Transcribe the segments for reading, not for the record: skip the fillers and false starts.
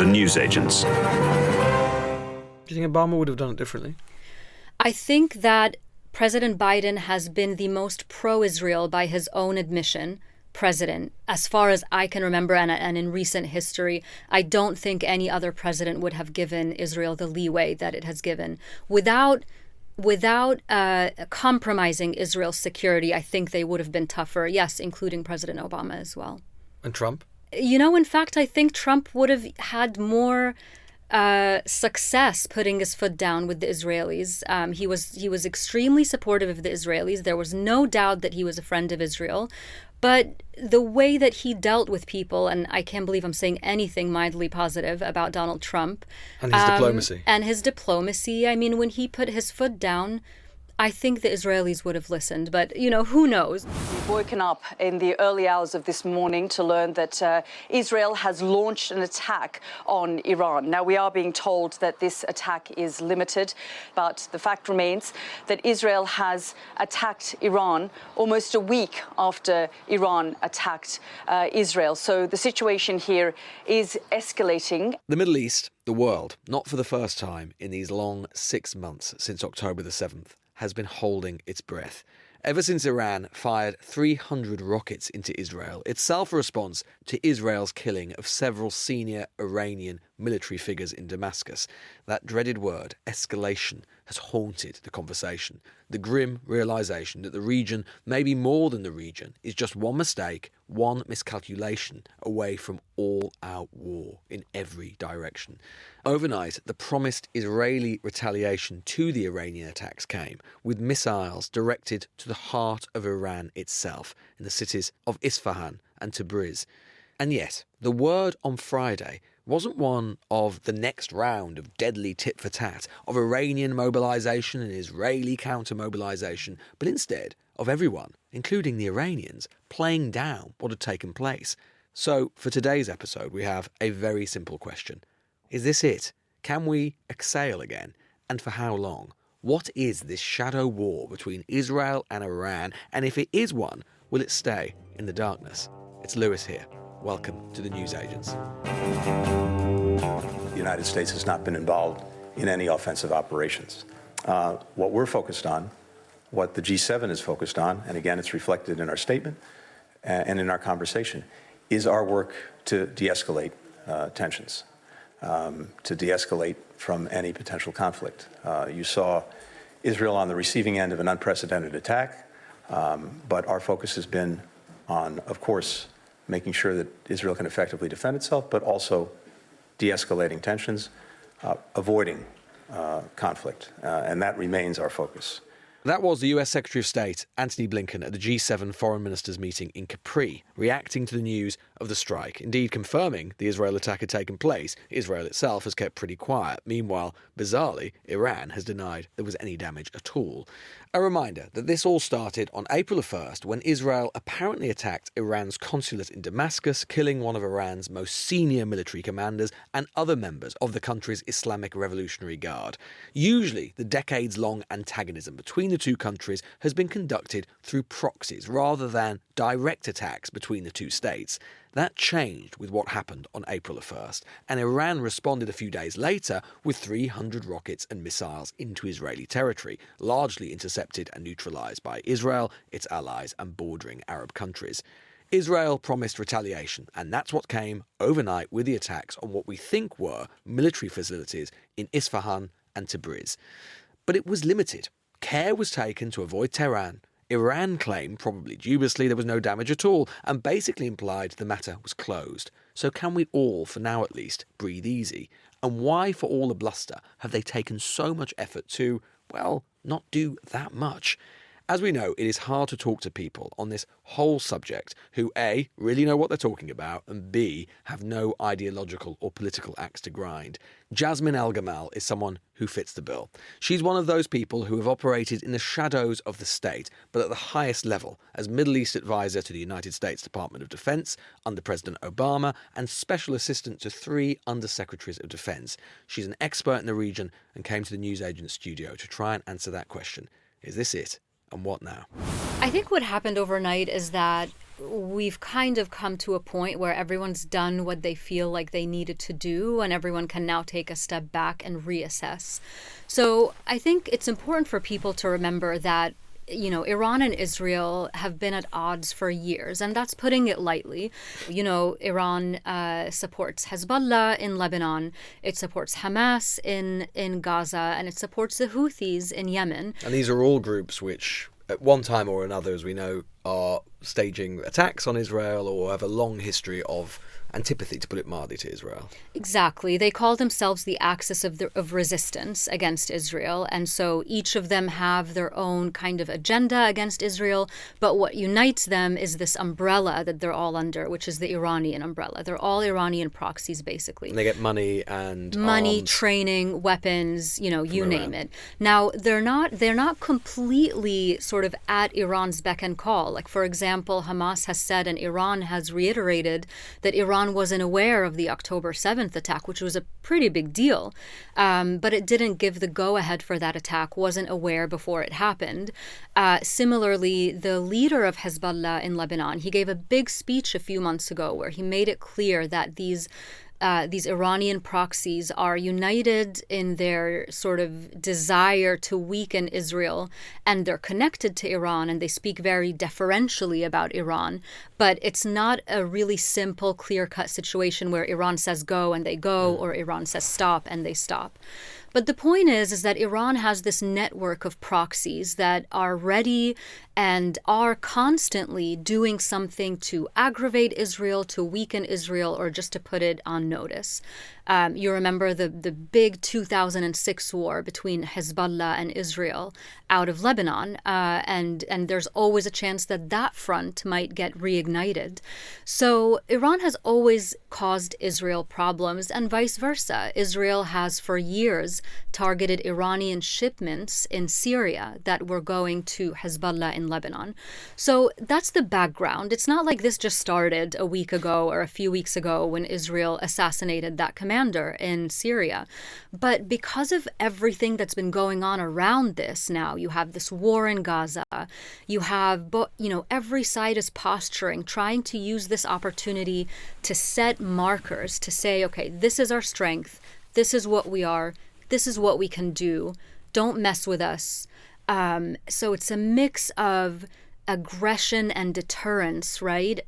the newsagents. Do you think Obama would have done it differently? I think that President Biden has been the most pro-Israel by his own admission president, as far as I can remember, and in recent history. I don't think any other president would have given Israel the leeway that it has given. Without compromising Israel's security, I think they would have been tougher, yes, including President Obama as well. And Trump? In fact, I think Trump would have had more success putting his foot down with the Israelis. He was extremely supportive of the Israelis. There was no doubt that he was a friend of Israel. But the way that he dealt with people, and I can't believe I'm saying anything mildly positive about Donald Trump. And his diplomacy. I mean, when he put his foot down, I think the Israelis would have listened, but, who knows? We've woken up in the early hours of this morning to learn that Israel has launched an attack on Iran. Now, we are being told that this attack is limited, but the fact remains that Israel has attacked Iran almost a week after Iran attacked Israel. So the situation here is escalating. The Middle East, the world, not for the first time in these long 6 months since October the 7th, has been holding its breath. Ever since Iran fired 300 rockets into Israel, itself a response to Israel's killing of several senior Iranian military figures in Damascus. That dreaded word, escalation, has haunted the conversation. The grim realisation that the region, maybe more than the region, is just one mistake, one miscalculation away from all-out war in every direction. Overnight, the promised Israeli retaliation to the Iranian attacks came, with missiles directed to the heart of Iran itself, in the cities of Isfahan and Tabriz. And yet, the word on Friday wasn't one of the next round of deadly tit-for-tat, of Iranian mobilisation and Israeli counter-mobilisation, but instead of everyone, including the Iranians, playing down what had taken place. So, for today's episode, we have a very simple question. Is this it? Can we exhale again? And for how long? What is this shadow war between Israel and Iran? And if it is one, will it stay in the darkness? It's Lewis here. Welcome to the Newsagents. The United States has not been involved in any offensive operations. What we're focused on, what the G7 is focused on, and again, it's reflected in our statement and in our conversation, is our work to de-escalate tensions, to de-escalate from any potential conflict. You saw Israel on the receiving end of an unprecedented attack, but our focus has been on, of course, making sure that Israel can effectively defend itself, but also de-escalating tensions, avoiding conflict, and that remains our focus. That was the US Secretary of State, Antony Blinken, at the G7 Foreign Ministers meeting in Capri, reacting to the news of the strike, indeed confirming the Israel attack had taken place. Israel itself has kept pretty quiet. Meanwhile, bizarrely, Iran has denied there was any damage at all. A reminder that this all started on April 1st when Israel apparently attacked Iran's consulate in Damascus, killing one of Iran's most senior military commanders and other members of the country's Islamic Revolutionary Guard. Usually, the decades-long antagonism between the two countries has been conducted through proxies rather than direct attacks between the two states. That changed with what happened on April 1st, and Iran responded a few days later with 300 rockets and missiles into Israeli territory, largely intercepted and neutralised by Israel, its allies and bordering Arab countries. Israel promised retaliation, and that's what came overnight with the attacks on what we think were military facilities in Isfahan and Tabriz. But it was limited. Care was taken to avoid Tehran. Iran claimed, probably dubiously, there was no damage at all, and basically implied the matter was closed. So can we all, for now at least, breathe easy? And why, for all the bluster, have they taken so much effort to, well, not do that much? As we know, it is hard to talk to people on this whole subject who A, really know what they're talking about, and B, have no ideological or political axe to grind. Jasmine El-Gamal is someone who fits the bill. She's one of those people who have operated in the shadows of the state, but at the highest level, as Middle East advisor to the United States Department of Defense under President Obama and special assistant to 3 undersecretaries of defense. She's an expert in the region and came to the Newsagent studio to try and answer that question. Is this it? And what now? I think what happened overnight is that we've kind of come to a point where everyone's done what they feel like they needed to do, and everyone can now take a step back and reassess. So I think it's important for people to remember that, you know, Iran and Israel have been at odds for years, and that's putting it lightly. You know, Iran supports Hezbollah in Lebanon, it supports Hamas in Gaza, and it supports the Houthis in Yemen. And these are all groups which, at one time or another, as we know, are staging attacks on Israel or have a long history of antipathy, to put it mildly, to Israel. Exactly. They call themselves the axis of resistance against Israel. And so each of them have their own kind of agenda against Israel. But what unites them is this umbrella that they're all under, which is the Iranian umbrella. They're all Iranian proxies, basically. And they get money and money, arms. Training, weapons, you know, you From name Iran. it. Now, they're not completely sort of at Iran's beck and call. Like, for example, Hamas has said and Iran has reiterated that Iran wasn't aware of the October 7th attack, which was a pretty big deal. But it didn't give the go-ahead for that attack, wasn't aware before it happened. Similarly, the leader of Hezbollah in Lebanon, he gave a big speech a few months ago where he made it clear that these Iranian proxies are united in their sort of desire to weaken Israel, and they're connected to Iran, and they speak very deferentially about Iran. But it's not a really simple, clear-cut situation where Iran says go and they go, or Iran says stop and they stop. But the point is that Iran has this network of proxies that are ready and are constantly doing something to aggravate Israel, to weaken Israel, or just to put it on notice. You remember the big 2006 war between Hezbollah and Israel out of Lebanon, and there's always a chance that that front might get reignited. So Iran has always caused Israel problems, and vice versa. Israel has for years targeted Iranian shipments in Syria that were going to Hezbollah in Lebanon. So that's the background. It's not like this just started a week ago or a few weeks ago when Israel assassinated that commander in Syria. But because of everything that's been going on around this now, you have this war in Gaza, you have, every side is posturing, trying to use this opportunity to set markers, to say, okay, this is our strength, this is what we are, this is what we can do, don't mess with us. So it's a mix of aggression and deterrence, right?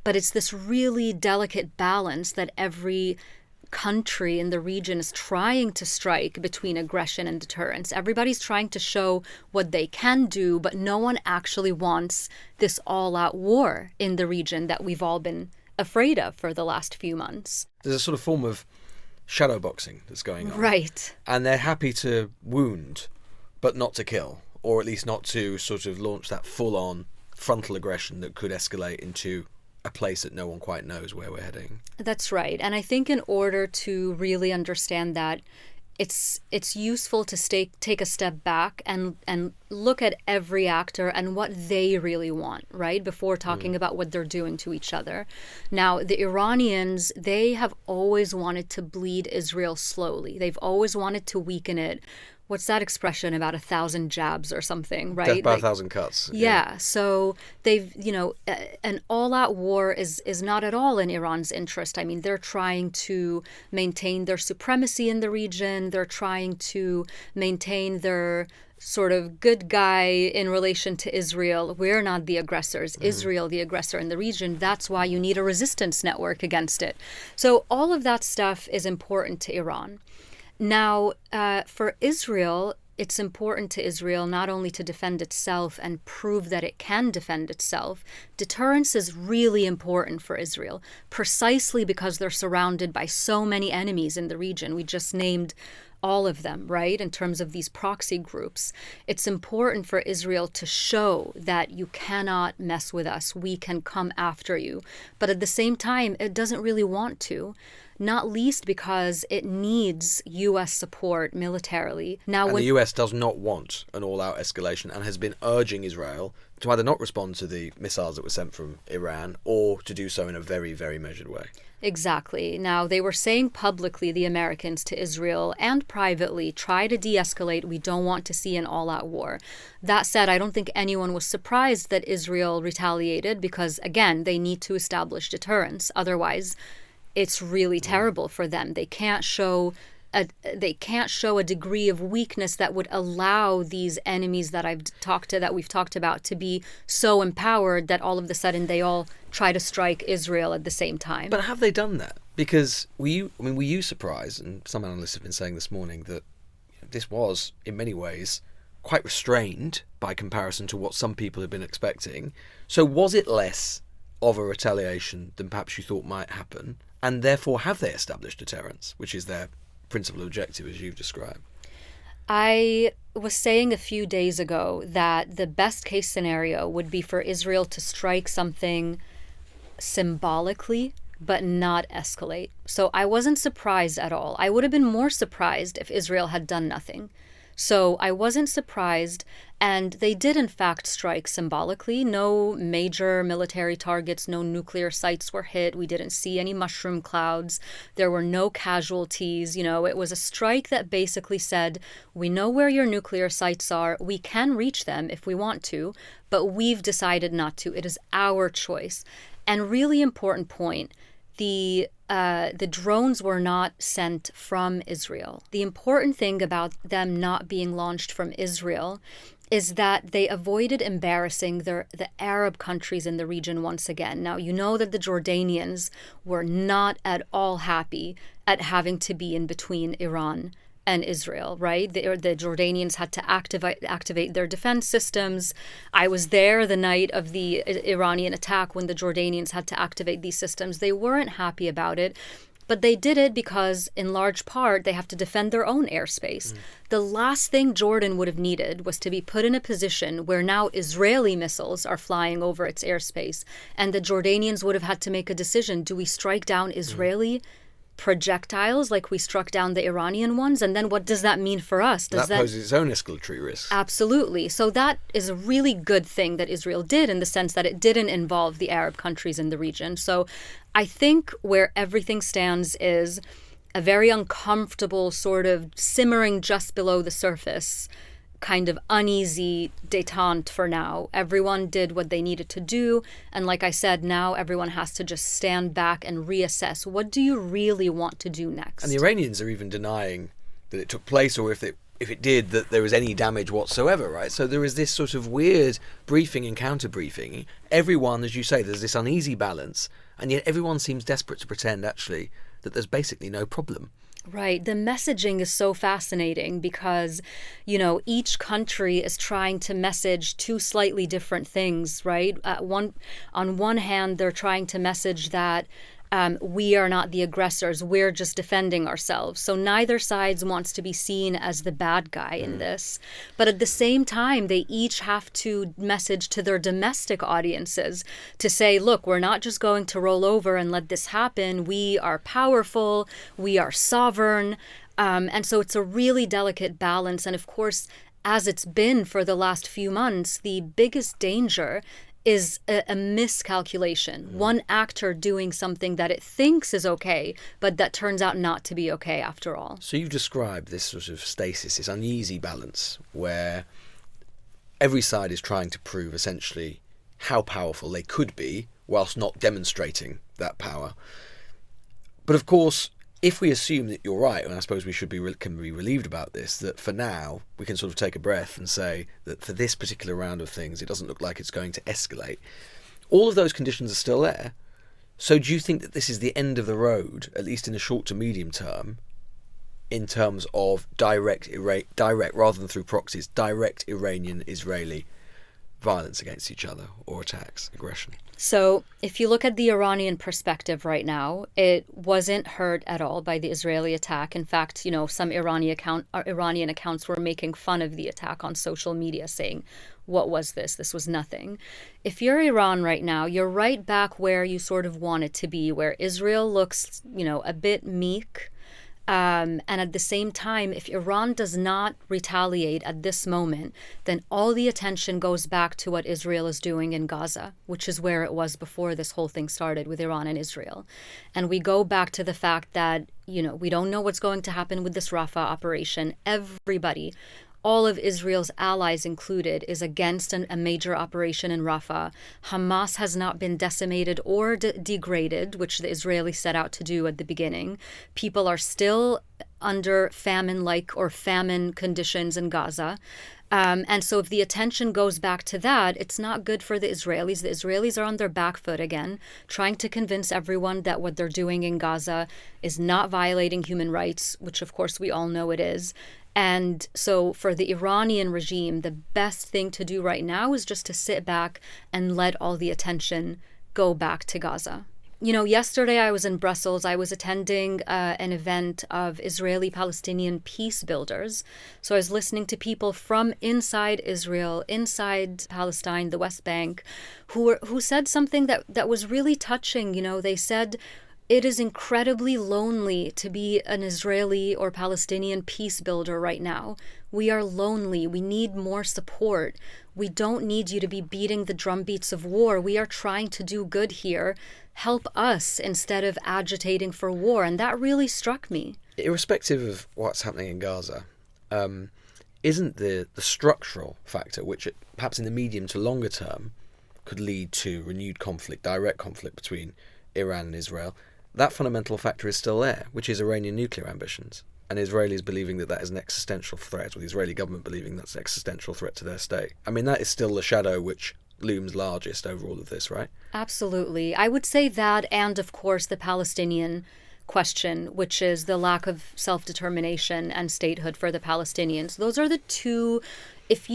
But it's this really delicate balance that every country in the region is trying to strike between aggression and deterrence. Everybody's trying to show what they can do, but no one actually wants this all-out war in the region that we've all been afraid of for the last few months. There's a sort of form of shadow boxing that's going on. Right. And they're happy to wound, but not to kill, or at least not to sort of launch that full-on frontal aggression that could escalate into a place that no one quite knows where we're heading. That's right. And I think in order to really understand that, it's useful to take a step back and look at every actor and what they really want, right? Before talking about what they're doing to each other. Now, the Iranians, they have always wanted to bleed Israel slowly. They've always wanted to weaken it. What's that expression about 1,000 jabs or something, right? Death by 1,000 cuts. Yeah. So they've, an all-out war is not at all in Iran's interest. I mean, they're trying to maintain their supremacy in the region. They're trying to maintain their sort of good guy in relation to Israel. We're not the aggressors. Israel, the aggressor in the region. That's why you need a resistance network against it. So all of that stuff is important to Iran. Now, for Israel, it's important to Israel not only to defend itself and prove that it can defend itself. Deterrence is really important for Israel, precisely because they're surrounded by so many enemies in the region. We just named all of them, right, in terms of these proxy groups. It's important for Israel to show that you cannot mess with us. We can come after you. But at the same time, it doesn't really want to. not least because it needs U.S. support militarily. Now, And the US does not want an all-out escalation and has been urging Israel to either not respond to the missiles that were sent from Iran or to do so in a very, very measured way. Exactly. Now, they were saying publicly, the Americans, to Israel and privately, try to de-escalate. We don't want to see an all-out war. That said, I don't think anyone was surprised that Israel retaliated because, again, they need to establish deterrence. Otherwise, it's really terrible for them. They can't show a degree of weakness that would allow these enemies that we've talked about to be so empowered that all of a sudden they all try to strike Israel at the same time. But have they done that? Because were you surprised, and some analysts have been saying this morning, that this was, in many ways, quite restrained by comparison to what some people had been expecting. So was it less of a retaliation than perhaps you thought might happen? And therefore, have they established deterrence, which is their principal objective, as you've described? I was saying a few days ago that the best case scenario would be for Israel to strike something symbolically, but not escalate. So I wasn't surprised at all. I would have been more surprised if Israel had done nothing. So I wasn't surprised, and they did in fact strike symbolically. No major military targets, no nuclear sites were hit. We didn't see any mushroom clouds. There were no casualties. It was a strike that basically said, we know where your nuclear sites are. We can reach them if we want to, but we've decided not to. It is our choice. And really important point, the drones were not sent from Israel. The important thing about them not being launched from Israel is that they avoided embarrassing the Arab countries in the region once again. Now, you know that the Jordanians were not at all happy at having to be in between Iran and Israel, right? The Jordanians had to activate their defense systems. I was there the night of the Iranian attack when the Jordanians had to activate these systems. They weren't happy about it, but they did it because, in large part, they have to defend their own airspace. The last thing Jordan would have needed was to be put in a position where now Israeli missiles are flying over its airspace, and the Jordanians would have had to make a decision. Do we strike down Israeli projectiles like we struck down the Iranian ones? And then what does that mean for us? That poses its own escalatory risk. Absolutely. So that is a really good thing that Israel did, in the sense that it didn't involve the Arab countries in the region. So I think where everything stands is a very uncomfortable, sort of simmering just below the surface, kind of uneasy détente for now. Everyone did what they needed to do. And like I said, now everyone has to just stand back and reassess. What do you really want to do next? And the Iranians are even denying that it took place, or if it did, that there was any damage whatsoever, right? So there is this sort of weird briefing and counter-briefing. Everyone, as you say, there's this uneasy balance, and yet everyone seems desperate to pretend, actually, that there's basically no problem. Right. The messaging is so fascinating because, each country is trying to message two slightly different things, right? On one hand, they're trying to message that we are not the aggressors, we're just defending ourselves. So neither side wants to be seen as the bad guy in this. But at the same time, they each have to message to their domestic audiences to say, look, we're not just going to roll over and let this happen. We are powerful, we are sovereign. And so it's a really delicate balance. And of course, as it's been for the last few months, the biggest danger is a miscalculation. One actor doing something that it thinks is okay, but that turns out not to be okay after all. So you've described this sort of stasis, this uneasy balance, where every side is trying to prove essentially how powerful they could be, whilst not demonstrating that power. But of course, if we assume that you're right, and I suppose we can be relieved about this, that for now we can sort of take a breath and say that for this particular round of things, it doesn't look like it's going to escalate. All of those conditions are still there. So do you think that this is the end of the road, at least in the short to medium term, in terms of direct rather than through proxies, direct Iranian-Israeli violence against each other or attacks, aggression? So if you look at the Iranian perspective right now, it wasn't hurt at all by the Israeli attack. In fact, some Iranian accounts were making fun of the attack on social media, saying, what was this? This was nothing. If you're Iran right now, you're right back where you sort of want it to be, where Israel looks, a bit meek. And at the same time, if Iran does not retaliate at this moment, then all the attention goes back to what Israel is doing in Gaza, which is where it was before this whole thing started with Iran and Israel. And we go back to the fact that, we don't know what's going to happen with this Rafah operation. Everybody, all of Israel's allies included, is against a major operation in Rafah. Hamas has not been decimated or degraded, which the Israelis set out to do at the beginning. People are still under famine-like or famine conditions in Gaza. And so if the attention goes back to that, it's not good for the Israelis. The Israelis are on their back foot again, trying to convince everyone that what they're doing in Gaza is not violating human rights, which of course we all know it is. And so for the Iranian regime, the best thing to do right now is just to sit back and let all the attention go back to Gaza. Yesterday I was in Brussels. I was attending an event of Israeli-Palestinian peace builders. So I was listening to people from inside Israel, inside Palestine, the West Bank, who said something that was really touching. They said, it is incredibly lonely to be an Israeli or Palestinian peace builder right now. We are lonely. We need more support. We don't need you to be beating the drumbeats of war. We are trying to do good here. Help us instead of agitating for war. And that really struck me. Irrespective of what's happening in Gaza, isn't the structural factor, which perhaps in the medium to longer term could lead to renewed conflict, direct conflict between Iran and Israel, that fundamental factor is still there, which is Iranian nuclear ambitions, and Israelis believing that is an existential threat, or the Israeli government believing that's an existential threat to their state. I mean, that is still the shadow which looms largest over all of this, right? Absolutely. I would say that, and of course the Palestinian question, which is the lack of self-determination and statehood for the Palestinians. Those are the two. If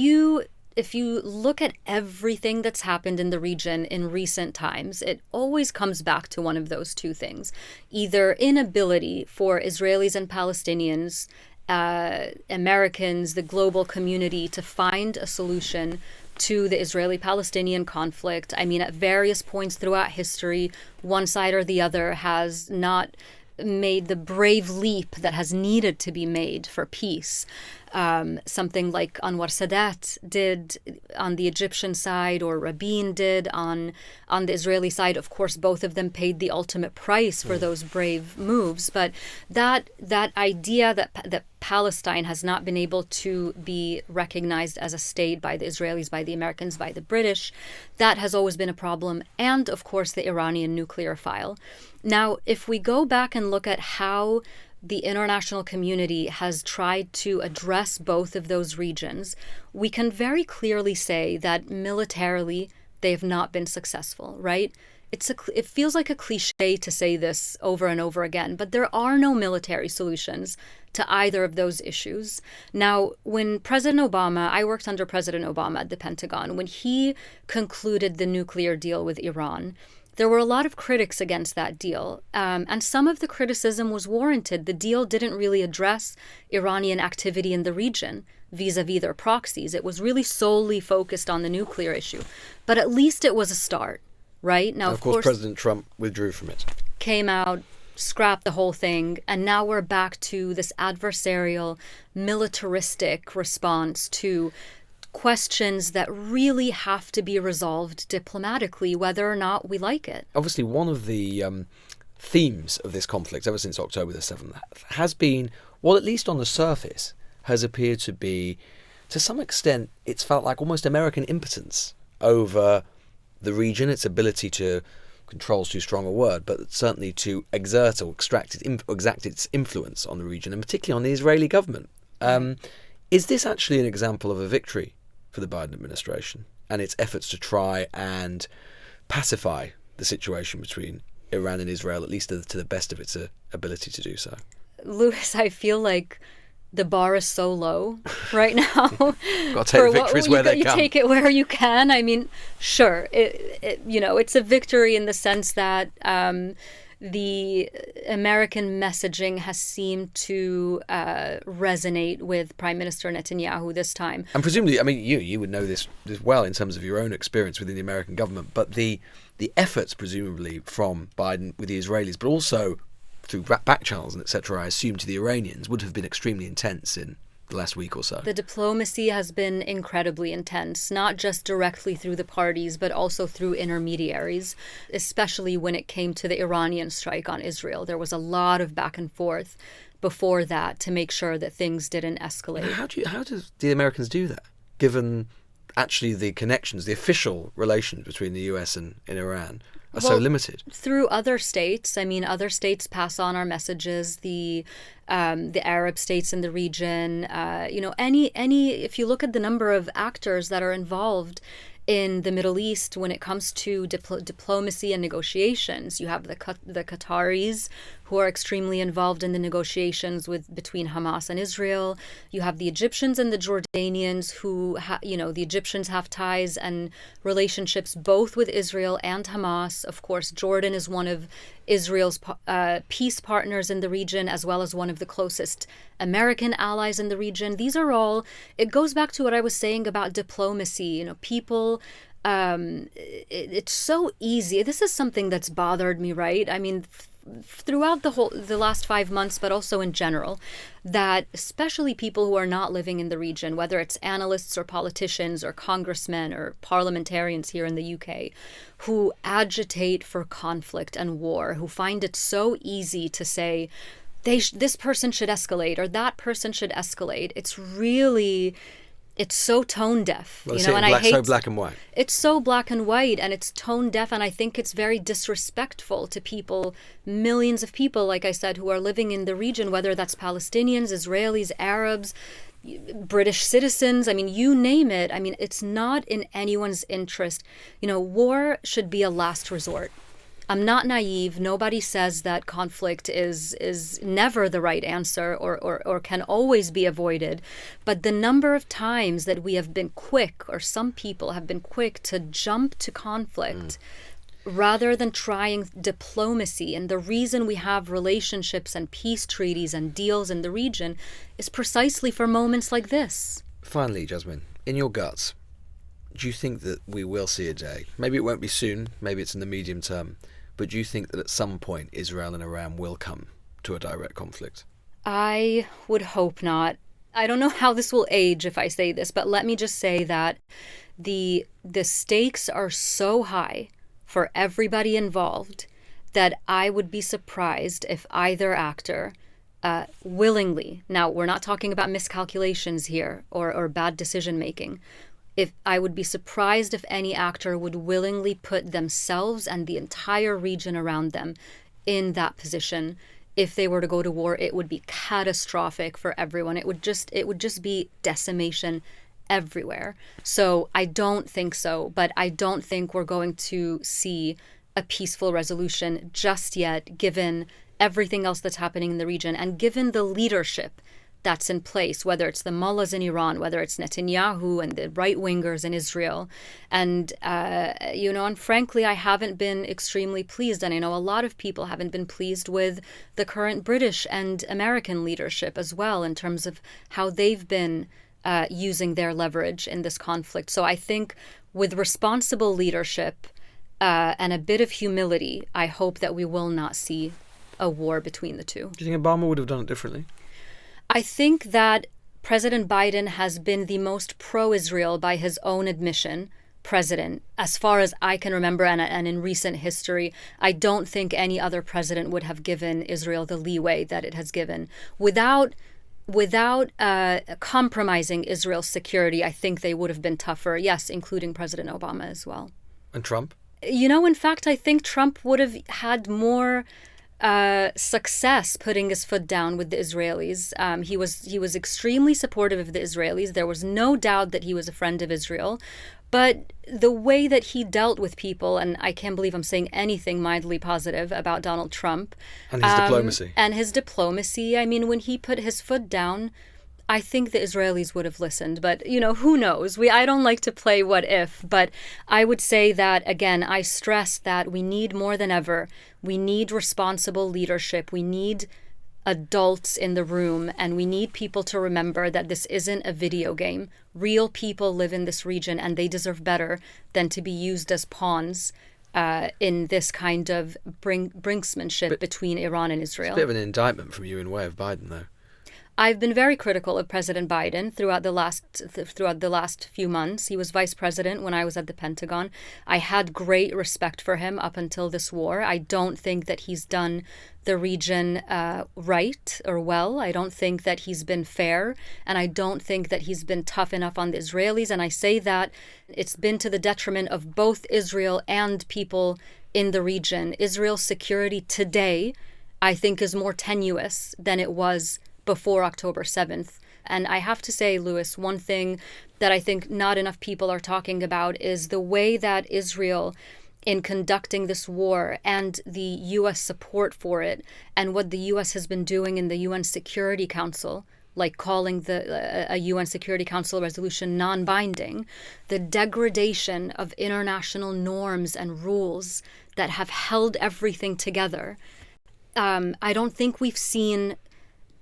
you look at everything that's happened in the region in recent times, it always comes back to one of those two things. Either inability for Israelis and Palestinians, Americans, the global community to find a solution to the Israeli-Palestinian conflict. I mean, at various points throughout history, one side or the other has not made the brave leap that has needed to be made for peace. Something like Anwar Sadat did on the Egyptian side, or Rabin did on the Israeli side. Of course, both of them paid the ultimate price for those brave moves. But that idea that Palestine has not been able to be recognized as a state by the Israelis, by the Americans, by the British, that has always been a problem. And of course, the Iranian nuclear file. Now, if we go back and look at how the international community has tried to address both of those regions, we can very clearly say that militarily they have not been successful, right? It feels like a cliche to say this over and over again, but there are no military solutions to either of those issues. Now, when President Obama, I worked under President Obama at the Pentagon, when he concluded the nuclear deal with Iran, there were a lot of critics against that deal, and some of the criticism was warranted. The deal didn't really address Iranian activity in the region vis-a-vis their proxies. It was really solely focused on the nuclear issue. But at least it was a start, right? Now, of course, President Trump withdrew from it. Came out, scrapped the whole thing, and now we're back to this adversarial, militaristic response to questions that really have to be resolved diplomatically, whether or not we like it. Obviously, one of the themes of this conflict ever since October the 7th has been, well, at least on the surface, has appeared to be, to some extent, it's felt like almost American impotence over the region, its ability to, control is too strong a word, but certainly to exert or exact its influence on the region, and particularly on the Israeli government. Is this actually an example of a victory for the Biden administration and its efforts to try and pacify the situation between Iran and Israel, at least to the best of its ability to do so? Louis, I feel like the bar is so low right now. Got to take the victories where they you come. take it where you can. I mean, sure, it's a victory in the sense that the American messaging has seemed to resonate with Prime Minister Netanyahu this time. And presumably, I mean, you would know this well in terms of your own experience within the American government, but the efforts presumably from Biden with the Israelis, but also through back channels and etc., I assume to the Iranians, would have been extremely intense in the last week or so. The diplomacy has been incredibly intense, not just directly through the parties, but also through intermediaries, especially when it came to the Iranian strike on Israel. There was a lot of back and forth before that to make sure that things didn't escalate. How do the Americans do that, given actually the connections, the official relations between the US and Iran are so limited? Through other states. I mean, other states pass on our messages. The Arab states in the region. If you look at the number of actors that are involved in the Middle East when it comes to diplomacy and negotiations, you have the Qataris, who are extremely involved in the negotiations between Hamas and Israel. You have the Egyptians and the Jordanians, who the Egyptians have ties and relationships both with Israel and Hamas. Of course, Jordan is one of Israel's peace partners in the region, as well as one of the closest American allies in the region. These are all, it goes back to what I was saying about diplomacy. People, it's so easy. This is something that's bothered me, right? I mean, throughout the last 5 months, but also in general, that especially people who are not living in the region, whether it's analysts or politicians or congressmen or parliamentarians here in the UK, who agitate for conflict and war, who find it so easy to say, this person should escalate or that person should escalate. It's so tone deaf, Well, and I hate so black and white. It's so black and white, and it's tone deaf, and I think it's very disrespectful to people, millions of people, like I said, who are living in the region, whether that's Palestinians, Israelis, Arabs, British citizens. I mean, you name it. I mean, it's not in anyone's interest. War should be a last resort. I'm not naive. Nobody says that conflict is never the right answer or can always be avoided. But the number of times that we have been quick, or some people have been quick to jump to conflict rather than trying diplomacy, and the reason we have relationships and peace treaties and deals in the region is precisely for moments like this. Finally, Jasmine, in your guts, do you think that we will see a day? Maybe it won't be soon, maybe it's in the medium term, but do you think that at some point Israel and Iran will come to a direct conflict? I would hope not. I don't know how this will age if I say this, but let me just say that the stakes are so high for everybody involved that I would be surprised if either actor willingly, now we're not talking about miscalculations here or bad decision making, I would be surprised if any actor would willingly put themselves and the entire region around them in that position. If they were to go to war, it would be catastrophic for everyone. It would just be decimation everywhere. So I don't think so, but I don't think we're going to see a peaceful resolution just yet, given everything else that's happening in the region and given the leadership that's in place, whether it's the mullahs in Iran, whether it's Netanyahu and the right-wingers in Israel. And, and frankly, I haven't been extremely pleased. And I know a lot of people haven't been pleased with the current British and American leadership as well, in terms of how they've been using their leverage in this conflict. So I think with responsible leadership and a bit of humility, I hope that we will not see a war between the two. Do you think Obama would have done it differently? I think that President Biden has been the most pro-Israel, by his own admission, president, as far as I can remember, and in recent history. I don't think any other president would have given Israel the leeway that it has given. Without compromising Israel's security, I think they would have been tougher, yes, including President Obama as well. And Trump? In fact, I think Trump would have had more success putting his foot down with the Israelis. He was extremely supportive of the Israelis. There was no doubt that he was a friend of Israel. But the way that he dealt with people, and I can't believe I'm saying anything mildly positive about Donald Trump. And his diplomacy. And his diplomacy. I mean, when he put his foot down, I think the Israelis would have listened, but who knows? I don't like to play what if, but I would say that again, I stress that we need more than ever. We need responsible leadership. We need adults in the room, and we need people to remember that this isn't a video game. Real people live in this region, and they deserve better than to be used as pawns in this kind of brinksmanship between Iran and Israel. It's a bit of an indictment from you in way of Biden, though. I've been very critical of President Biden throughout the last few months. He was vice president when I was at the Pentagon. I had great respect for him up until this war. I don't think that he's done the region right or well. I don't think that he's been fair, and I don't think that he's been tough enough on the Israelis. And I say that it's been to the detriment of both Israel and people in the region. Israel's security today, I think, is more tenuous than it was before October 7th. And I have to say, Louis, one thing that I think not enough people are talking about is the way that Israel, in conducting this war and the U.S. support for it, and what the U.S. has been doing in the UN Security Council, like calling a UN Security Council resolution non-binding, the degradation of international norms and rules that have held everything together. I don't think we've seen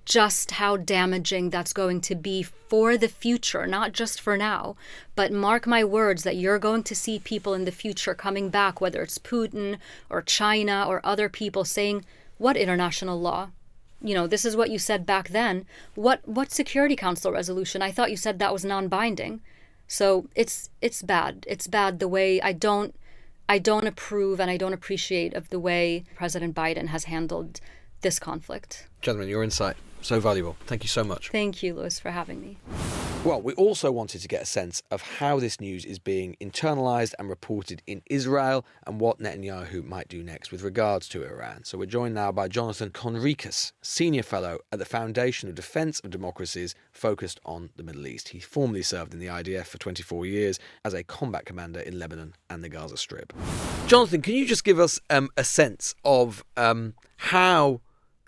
just how damaging that's going to be for the future, not just for now. But mark my words that you're going to see people in the future coming back, whether it's Putin or China or other people, saying, what international law? This is what you said back then. What Security Council resolution? I thought you said that was non-binding. So it's bad. It's bad the way I don't approve and I don't appreciate of the way President Biden has handled this conflict. Gentlemen, your insight, so valuable. Thank you so much. Thank you, Louis, for having me. Well, we also wanted to get a sense of how this news is being internalised and reported in Israel and what Netanyahu might do next with regards to Iran. So we're joined now by Jonathan Conricus, Senior Fellow at the Foundation of Defence of Democracies focused on the Middle East. He formerly served in the IDF for 24 years as a combat commander in Lebanon and the Gaza Strip. Jonathan, can you just give us a sense of how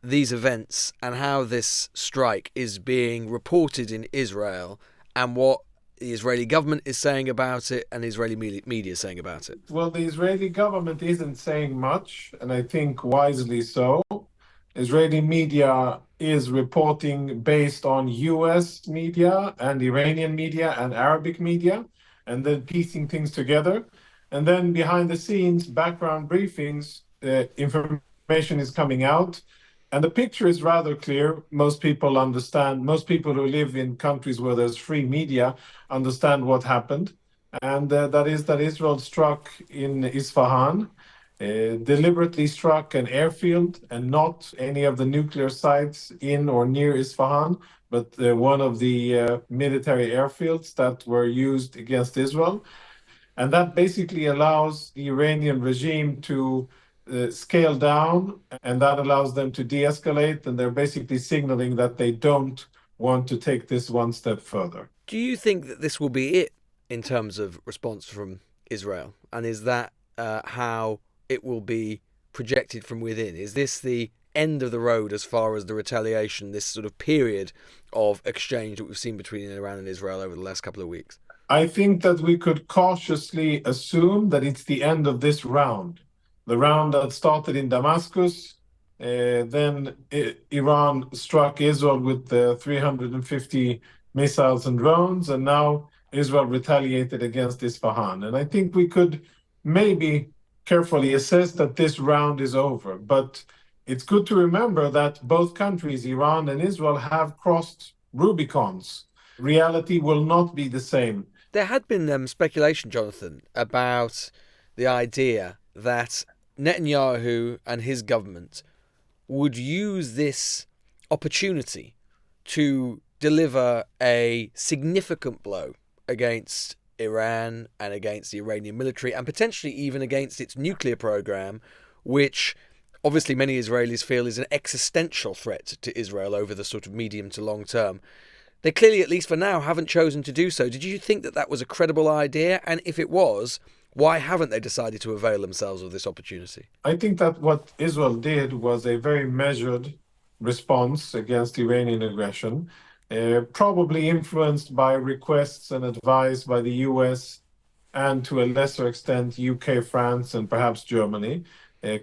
these events and how this strike is being reported in Israel and what the Israeli government is saying about it and Israeli media is saying about it? Well, the Israeli government isn't saying much, and I think wisely so. Israeli media is reporting based on US media and Iranian media and Arabic media, and then piecing things together. And then behind the scenes, background briefings, information is coming out. And the picture is rather clear. Most people understand, most people who live in countries where there's free media understand what happened. And that is that Israel struck in Isfahan, deliberately struck an airfield and not any of the nuclear sites in or near Isfahan, but one of the military airfields that were used against Israel. And that basically allows the Iranian regime to scale down, and that allows them to de-escalate, and they're basically signaling that they don't want to take this one step further. Do you think that this will be it in terms of response from Israel? And is that how it will be projected from within? Is this the end of the road as far as the retaliation, this sort of period of exchange that we've seen between Iran and Israel over the last couple of weeks? I think that we could cautiously assume that it's the end of this round. The round that started in Damascus, then Iran struck Israel with 350 missiles and drones, and now Israel retaliated against Isfahan. And I think we could maybe carefully assess that this round is over. But it's good to remember that both countries, Iran and Israel, have crossed Rubicons. Reality will not be the same. There had been speculation, Jonathan, about the idea that Netanyahu and his government would use this opportunity to deliver a significant blow against Iran and against the Iranian military and potentially even against its nuclear program, which obviously many Israelis feel is an existential threat to Israel over the sort of medium to long term. They clearly, at least for now, haven't chosen to do so. Did you think that that was a credible idea? And if it was, why haven't they decided to avail themselves of this opportunity? I think that what Israel did was a very measured response against Iranian aggression. probably influenced by requests and advice by the US and to a lesser extent UK, France, and perhaps Germany,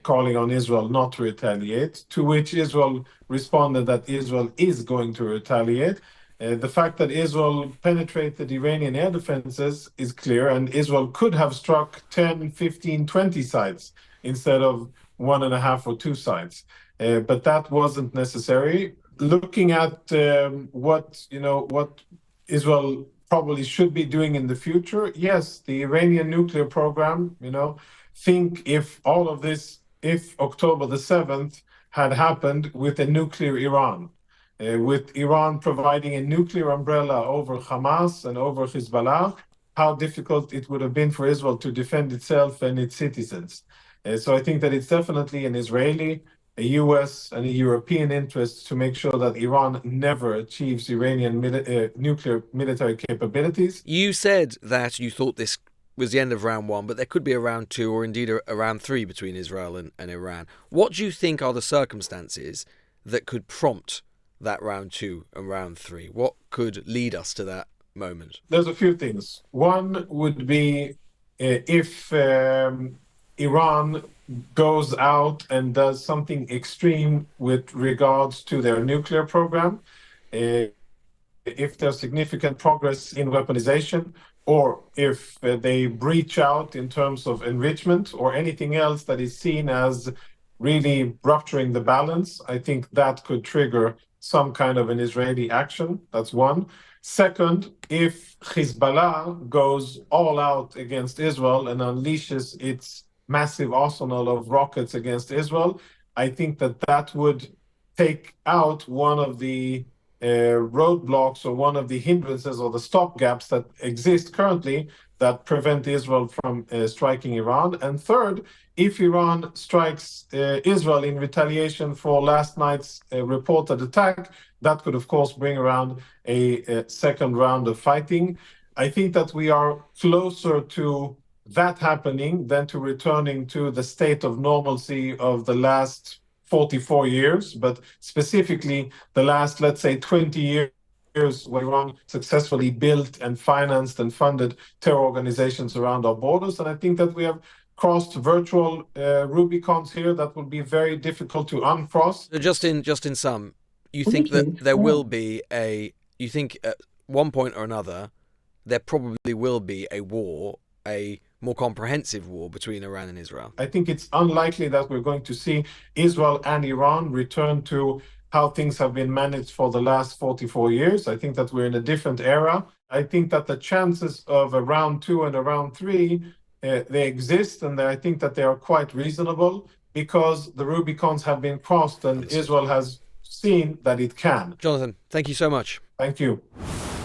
calling on Israel not to retaliate, to which Israel responded that Israel is going to retaliate. The fact that Israel penetrated Iranian air defenses is clear, and Israel could have struck 10, 15, 20 sites instead of 1.5 or 2 sites. But that wasn't necessary. Looking at what Israel probably should be doing in the future, yes, the Iranian nuclear program, think if all of this, if October the 7th had happened with a nuclear Iran, with Iran providing a nuclear umbrella over Hamas and over Hezbollah, how difficult it would have been for Israel to defend itself and its citizens. So I think that it's definitely an Israeli, a US, and a European interest to make sure that Iran never achieves Iranian nuclear military capabilities. You said that you thought this was the end of round 1, but there could be a round 2 or indeed a round 3 between Israel and Iran. What do you think are the circumstances that could prompt that round 2 and round 3? What could lead us to that moment? There's a few things. One would be if Iran goes out and does something extreme with regards to their nuclear program, if there's significant progress in weaponization, or if they breach out in terms of enrichment or anything else that is seen as really rupturing the balance, I think that could trigger some kind of an Israeli action. That's one. Second, if Hezbollah goes all out against Israel and unleashes its massive arsenal of rockets against Israel, I think that would take out one of the roadblocks or one of the hindrances or the stopgaps that exist currently that prevent Israel from striking Iran. And third, if Iran strikes Israel in retaliation for last night's reported attack, that could, of course, bring around a second round of fighting. I think that we are closer to that happening than to returning to the state of normalcy of the last 44 years, but specifically the last, let's say, 20 years where Iran successfully built and financed and funded terror organizations around our borders. And I think that we have crossed virtual Rubicons here that will be very difficult to uncross. Just in sum, you think that there will be you think at one point or another, there probably will be a war, a more comprehensive war between Iran and Israel? I think it's unlikely that we're going to see Israel and Iran return to how things have been managed for the last 44 years. I think that we're in a different era. I think that the chances of a round 2 and a round 3, they exist, and I think that they are quite reasonable because the Rubicons have been crossed and Israel has seen that it can. Jonathan, thank you so much. Thank you.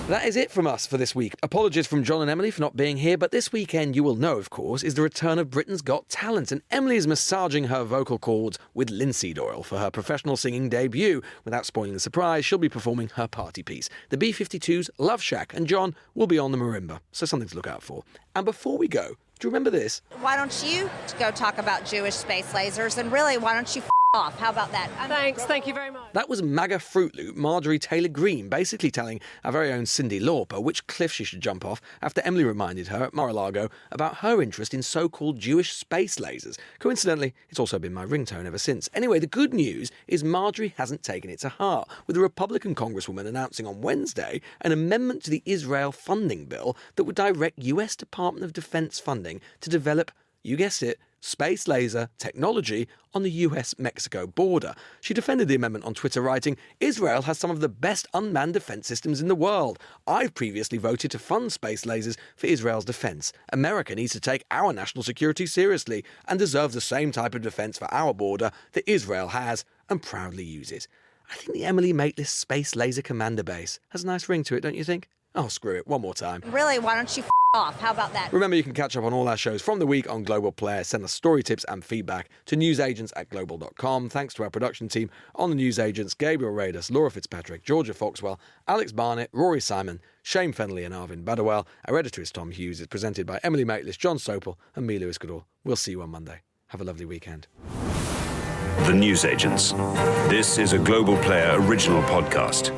That is it from us for this week. Apologies from John and Emily for not being here, but this weekend, you will know, of course, is the return of Britain's Got Talent, and Emily is massaging her vocal cords with linseed oil for her professional singing debut. Without spoiling the surprise, she'll be performing her party piece, the B-52's Love Shack, and John will be on the marimba, so something to look out for. And before we go, do you remember this? Why don't you go talk about Jewish space lasers, and really, why don't you off? How about that? Thanks, thank you very much. That was MAGA Fruit Loop Marjorie Taylor Greene basically telling our very own Cyndi Lauper which cliff she should jump off after Emily reminded her at Mar-a-Lago about her interest in so-called Jewish space lasers. Coincidentally, it's also been my ringtone ever since. Anyway, the good news is Marjorie hasn't taken it to heart, with a Republican congresswoman announcing on Wednesday an amendment to the Israel funding bill that would direct US Department of Defense funding to develop, you guessed it, space laser technology on the US-Mexico border. She defended the amendment on Twitter, writing, "Israel has some of the best unmanned defense systems in the world. I've previously voted to fund space lasers for Israel's defense. America needs to take our national security seriously and deserves the same type of defense for our border that Israel has and proudly uses." I think the Emily Maitlis Space Laser Commander Base has a nice ring to it, don't you think? Oh, screw it. One more time. Really, why don't you off? How about that? Remember, you can catch up on all our shows from the week on Global Player. Send us story tips and feedback to newsagents@global.com. Thanks to our production team on the News Agents, Gabriel Radis, Laura Fitzpatrick, Georgia Foxwell, Alex Barnett, Rory Simon, Shane Fenley and Arvin Badawel. Our editor is Tom Hughes. It's presented by Emily Maitlis, John Sopel and me, Lewis Goodall. We'll see you on Monday. Have a lovely weekend. The News Agents. This is a Global Player original podcast.